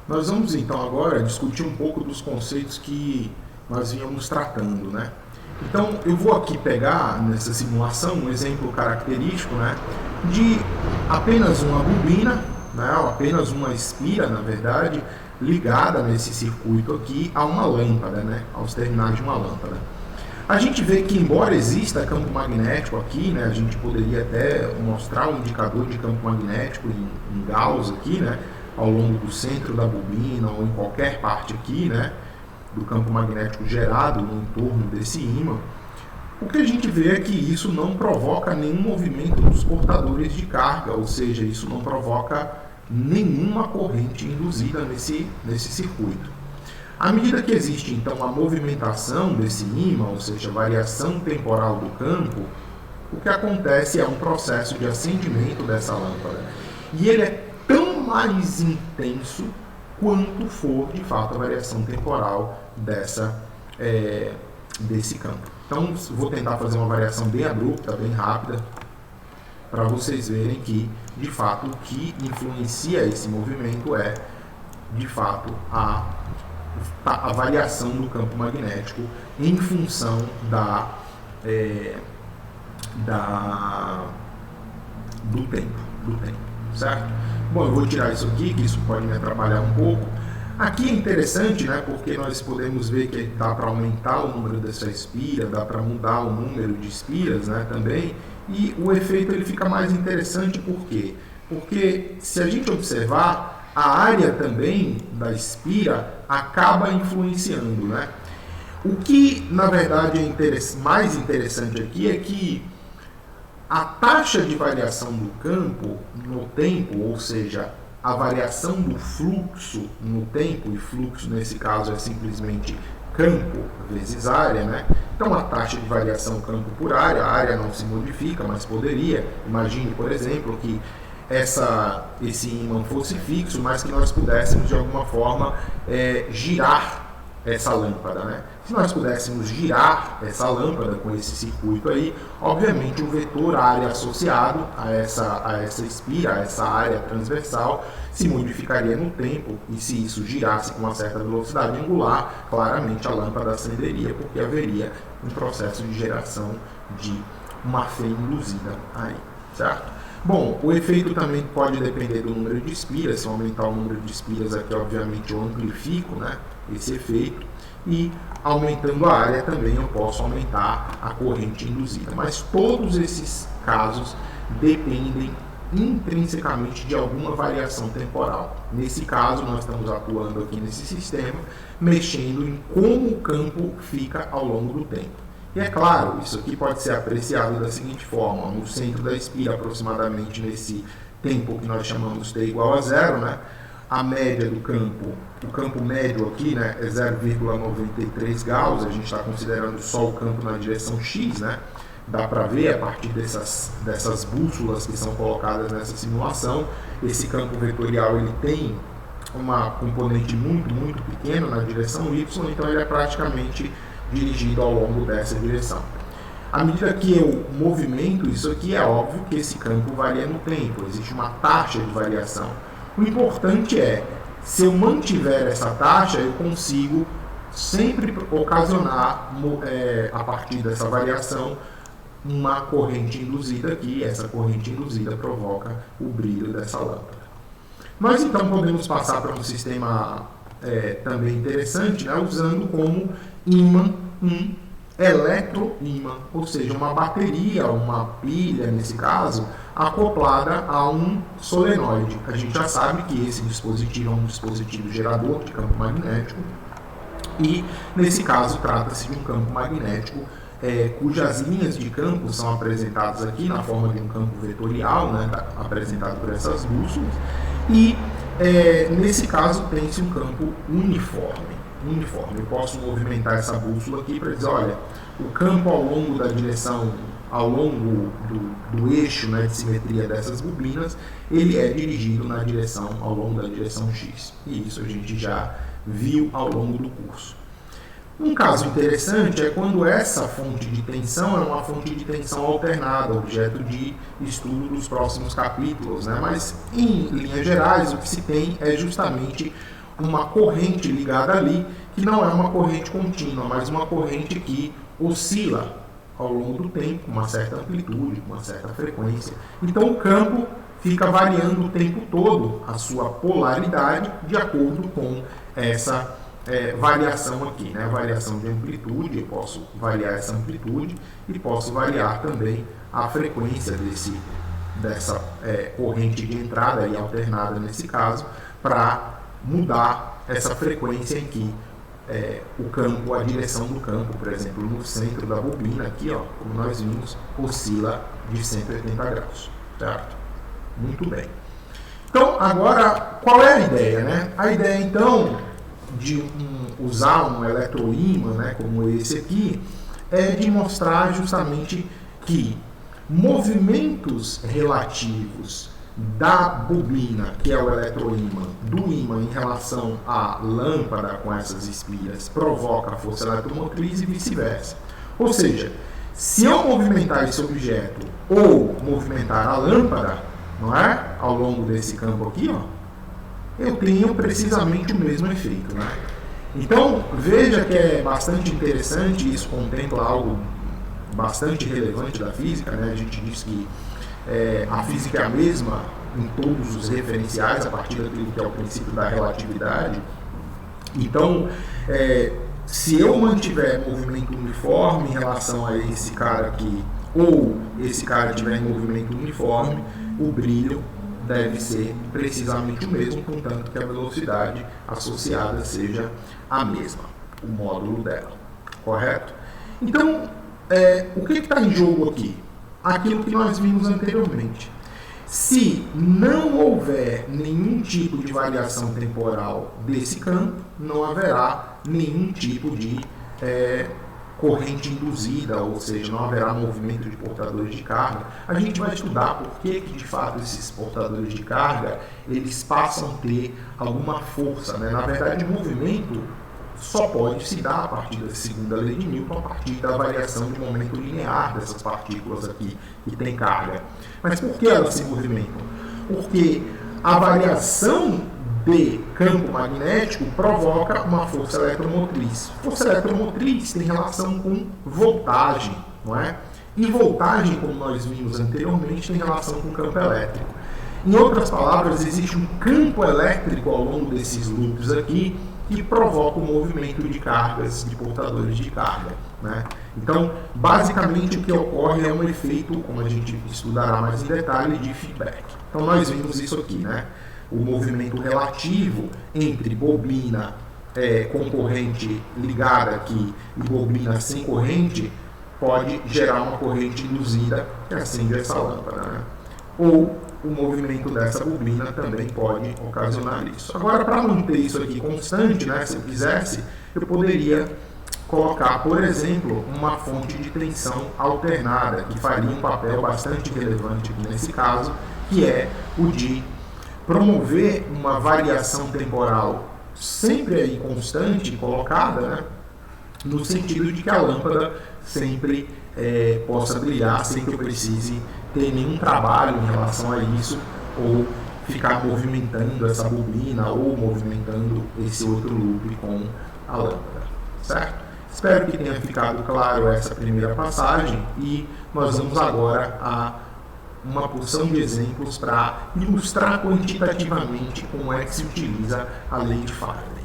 Nós vamos então agora discutir um pouco dos conceitos que nós vínhamos tratando, né? Então eu vou aqui pegar nessa simulação um exemplo característico, né, de apenas uma bobina, né, ou apenas uma espira, na verdade, ligada nesse circuito aqui a uma lâmpada, né, aos terminais de uma lâmpada. A gente vê que, embora exista campo magnético aqui, né, a gente poderia até mostrar um indicador de campo magnético em Gauss aqui, né, ao longo do centro da bobina ou em qualquer parte aqui, né, do campo magnético gerado no entorno desse ímã. O que a gente vê é que isso não provoca nenhum movimento dos portadores de carga, ou seja, isso não provoca nenhuma corrente induzida nesse circuito. À medida que existe, então, a movimentação desse ímã, ou seja, a variação temporal do campo, o que acontece é um processo de acendimento dessa lâmpada. E ele é tão mais intenso quanto for, de fato, a variação temporal desse campo. Então, vou tentar fazer uma variação bem abrupta, bem rápida, para vocês verem que, de fato, o que influencia esse movimento é, de fato, a variação do campo magnético em função do tempo, certo? Bom, eu vou tirar isso aqui, que isso pode me atrapalhar um pouco. Aqui é interessante, né, porque nós podemos ver que dá para aumentar o número dessa espira, dá para mudar o número de espiras, né, também, e o efeito ele fica mais interessante. Por quê? Porque se a gente observar, a área também da espira acaba influenciando, né? O que, na verdade, é mais interessante aqui é que a taxa de variação do campo no tempo, ou seja, a variação do fluxo no tempo, e fluxo nesse caso é simplesmente campo vezes área, né? Então a taxa de variação campo por área, a área não se modifica, mas poderia. Imagine, por exemplo, que esse ímã fosse fixo, mas que nós pudéssemos de alguma forma girar essa lâmpada, né? Se nós pudéssemos girar essa lâmpada com esse circuito aí, obviamente o vetor área associado a essa espira, a essa área transversal, se modificaria no tempo, e se isso girasse com uma certa velocidade angular, claramente a lâmpada acenderia, porque haveria um processo de geração de uma fé induzida aí, certo? Bom, o efeito também pode depender do número de espiras. Se eu aumentar o número de espiras aqui, obviamente eu amplifico, né, esse efeito, e aumentando a área também eu posso aumentar a corrente induzida. Mas todos esses casos dependem intrinsecamente de alguma variação temporal. Nesse caso, nós estamos atuando aqui nesse sistema, mexendo em como o campo fica ao longo do tempo. E é claro, isso aqui pode ser apreciado da seguinte forma: no centro da espira, aproximadamente nesse tempo que nós chamamos t igual a zero, né, a média do campo, o campo médio aqui, né, é 0,93 Gauss. A gente está considerando só o campo na direção x, né? Dá para ver a partir dessas bússolas que são colocadas nessa simulação. Esse campo vetorial ele tem uma componente muito, muito pequena na direção y, então ele é praticamente dirigido ao longo dessa direção. À medida que eu movimento isso aqui, é óbvio que esse campo varia no tempo, existe uma taxa de variação. O importante é, se eu mantiver essa taxa, eu consigo sempre ocasionar, a partir dessa variação, uma corrente induzida aqui. Essa corrente induzida provoca o brilho dessa lâmpada. Nós então podemos passar para um sistema também interessante, né, usando como ímã um eletroímã, ou seja, uma bateria, uma pilha, nesse caso, acoplada a um solenoide. A gente já sabe que esse dispositivo é um dispositivo gerador de campo magnético, e nesse caso trata-se de um campo magnético cujas linhas de campo são apresentadas aqui na forma de um campo vetorial, né, apresentado por essas bússolas, e nesse caso tem-se um campo uniforme. Eu posso movimentar essa bússola aqui para dizer, olha, o campo ao longo da direção, ao longo do eixo, né, de simetria dessas bobinas, ele é dirigido ao longo da direção x. E isso a gente já viu ao longo do curso. Um caso interessante é quando essa fonte de tensão é uma fonte de tensão alternada, objeto de estudo dos próximos capítulos, né? Mas, em linhas gerais, o que se tem é justamente uma corrente ligada ali, que não é uma corrente contínua, mas uma corrente que oscila ao longo do tempo, com uma certa amplitude, com uma certa frequência. Então o campo fica variando o tempo todo a sua polaridade de acordo com essa variação aqui, né? Variação de amplitude, eu posso variar essa amplitude e posso variar também a frequência dessa corrente de entrada e alternada nesse caso, para mudar essa frequência em que o campo, a direção do campo, por exemplo, no centro da bobina, aqui, ó, como nós vimos, oscila de 180 graus, certo? Muito bem. Então, agora, qual é a ideia, né? A ideia, então, de usar um eletroímã, né, como esse aqui, é de mostrar justamente que movimentos relativos da bobina, que é o eletroímã, do ímã em relação à lâmpada com essas espiras, provoca a força eletromotriz e vice-versa. Ou seja, se eu movimentar esse objeto ou movimentar a lâmpada, não é? Ao longo desse campo aqui, ó, eu tenho precisamente o mesmo efeito, né? Então, veja que é bastante interessante, isso contempla algo bastante relevante da física, né? A gente diz que a física é a mesma em todos os referenciais, a partir daquilo que é o princípio da relatividade. Então, se eu mantiver movimento uniforme em relação a esse cara aqui, ou esse cara tiver em movimento uniforme, o brilho deve ser precisamente o mesmo, contanto que a velocidade associada seja a mesma, o módulo dela, correto? Então, o que está em jogo aqui? Aquilo que nós vimos anteriormente. Se não houver nenhum tipo de variação temporal desse campo, não haverá nenhum tipo de corrente induzida, ou seja, não haverá movimento de portadores de carga. A gente vai estudar por que de fato esses portadores de carga eles passam a ter alguma força, né? Na verdade, o movimento só pode se dar a partir da segunda lei de Newton, a partir da variação de momento linear dessas partículas aqui que tem carga. Mas por que elas se movimentam? Porque a variação de campo magnético provoca uma força eletromotriz. Força eletromotriz tem relação com voltagem, não é? E voltagem, como nós vimos anteriormente, tem relação com campo elétrico. Em outras palavras, existe um campo elétrico ao longo desses loops aqui que provoca o movimento de cargas, de portadores de carga, né? Então, basicamente, o que ocorre é um efeito, como a gente estudará mais em detalhe, de feedback. Então, nós vimos isso aqui, né? O movimento relativo entre bobina com corrente ligada aqui e bobina sem corrente pode gerar uma corrente induzida que acende essa lâmpada, né? Ou o movimento dessa bobina também pode ocasionar isso. Agora, para manter isso aqui constante, né, se eu quisesse, eu poderia colocar, por exemplo, uma fonte de tensão alternada, que faria um papel bastante relevante aqui nesse caso, que é o de promover uma variação temporal sempre aí constante, colocada, né, no sentido de que a lâmpada sempre possa brilhar sem que eu precise ter nenhum trabalho em relação a isso, ou ficar movimentando essa bobina, ou movimentando esse outro loop com a lâmpada, certo? Espero que tenha ficado claro essa primeira passagem, e nós vamos agora a uma porção de exemplos para ilustrar quantitativamente como é que se utiliza a lei de Faraday.